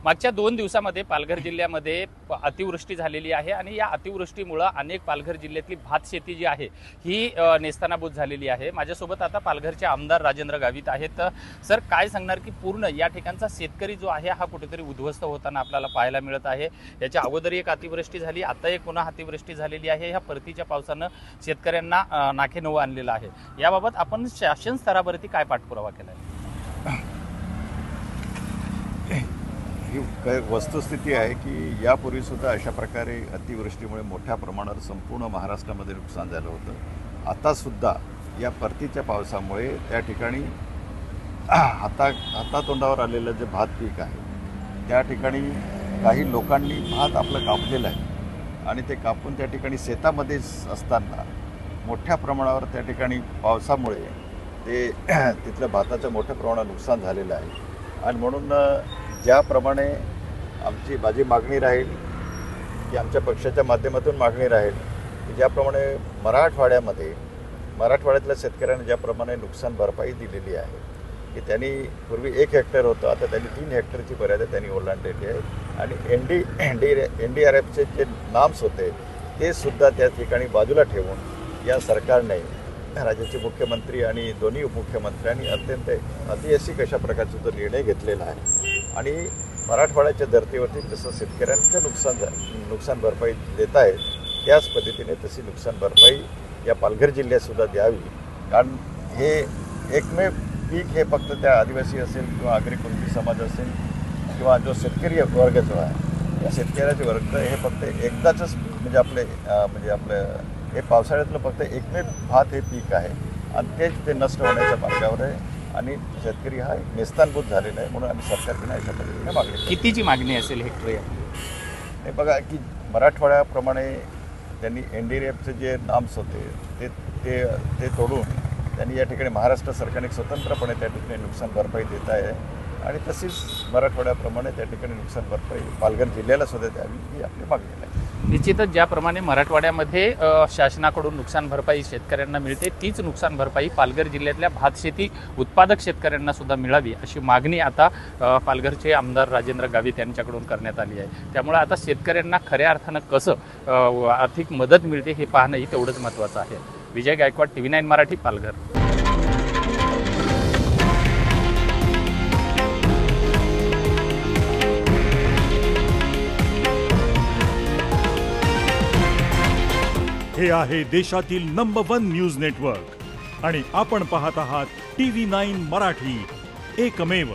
मागच्या 2 दिवसामध्ये पालघर जिल्ह्यामध्ये अतिवृष्टी झालेली आहे आणि या अतिवृष्टीमुळे अनेक पालघर जिल्ह्यातली भात शेती जी आहे ही नेस्तनाबूत झालेली आहे। माझ्यासोबत आता पालघरचे आमदार राजेंद्र गावित आहेत। सर, काय सांगणार की पूर्ण या ठिकाणचा शेतकरी जो आहे हा कुठेतरी उद्ध्वस्त होताना आपल्याला पाहायला मिळत आहे। याच्या अगोदर एक अतिवृष्टी झाली, आता एक पुन्हा अतिवृष्टी झालेली आहे। ह्या परतीच्या पावसानं शेतकऱ्यांना नाकेनऊ आणलेलं आहे। याबाबत आपण शासन स्तरावरती काय पाठपुरावा केलाय? ही वस्तुस्थिती आहे की यापूर्वी सुद्धा अशा प्रकारे अतिवृष्टीमुळे मोठ्या प्रमाणावर संपूर्ण महाराष्ट्रामध्ये नुकसान झालं होतं। आता सुद्धा या परतीच्या पावसामुळे त्या ठिकाणी हातातोंडावर आलेलं जे भात पीक आहे त्या ठिकाणी काही लोकांनी भात आपलं कापलेलं आहे आणि ते कापून त्या ठिकाणी शेतामध्ये असताना मोठ्या प्रमाणावर त्या ठिकाणी पावसामुळे ते तिथलं भाताचं मोठ्या प्रमाणात नुकसान झालेलं आहे। आणि म्हणून ज्याप्रमाणे माझी मागणी राहील की आमच्या पक्षाच्या माध्यमातून मागणी राहील की ज्याप्रमाणे मराठवाड्यातल्या शेतकऱ्यांना ज्याप्रमाणे नुकसान भरपाई दिलेली आहे की त्यांनी पूर्वी 1 हेक्टर होतं, आता त्यांनी 3 हेक्टरची मर्यादा त्यांनी ओलांडलेली आहे। आणि NDRFचे जे नाम्स होते ते सुद्धा त्या ठिकाणी बाजूला ठेवून या सरकारने राज्याचे मुख्यमंत्री आणि दोन्ही उपमुख्यमंत्र्यांनी अत्यंत ऐतिहासिक अशा प्रकारचा जो निर्णय घेतलेला आहे आणि मराठवाड्याच्या धर्तीवरती जसं शेतकऱ्यांचं नुकसान भरपाई देत आहेत त्याच पद्धतीने तशी नुकसान भरपाई या पालघर जिल्ह्यातसुद्धा द्यावी। कारण हे एकमेव पीक हे फक्त त्या आदिवासी असेल किंवा आगरी कुणबी समाज असेल किंवा जो शेतकरी वर्ग जो आहे या शेतकऱ्याचे वर्ग हे फक्त एकदाच म्हणजे आपलं हे पावसाळ्यातलं फक्त एकमेव भात हे पीक आहे आणि तेच ते नष्ट होण्याच्या मार्गावर आहे आणि शेतकरी हा नेस्तानभूत झालेला आहे। म्हणून आम्ही सरकारकडे अशा पद्धतीने मागणी कितीची मागणी असेल हेक्टर? हे बघा की मराठवाड्याप्रमाणे त्यांनी NDRFचे जे नाम्स होते ते तोडून त्यांनी या ठिकाणी महाराष्ट्र सरकारने स्वतंत्रपणे त्या ठिकाणी नुकसान भरपाई देत आहे आणि तशीच मराठवाड्याप्रमाणे त्या ठिकाणी नुकसान भरपाई पालघर जिल्ह्याला सुद्धा द्यावी ही आपली मागणी आहे। निश्चितच ज्याप्रमाणे मराठवाड्यामध्ये शासनाकडून नुकसान भरपाई शेतकऱ्यांना मिळते तीच नुकसान भरपाई पालघर जिल्ह्यातल्या भात शेती उत्पादक शेतकऱ्यांना सुद्धा मिळावी अशी मागणी आता पालघरचे आमदार राजेंद्र गावित यांच्याकडून करण्यात आली आहे। त्यामुळे आता शेतकऱ्यांना खऱ्या अर्थानं कसं आर्थिक मदत मिळते हे पाहणंही तेवढंच महत्त्वाचं आहे। विजय गायकवाड, TV9 मराठी, पालघर। हे आहे देशातील नंबर 1 न्यूज नेटवर्क आणि आपण पाहत आहात TV9 मराठी, एकमेव।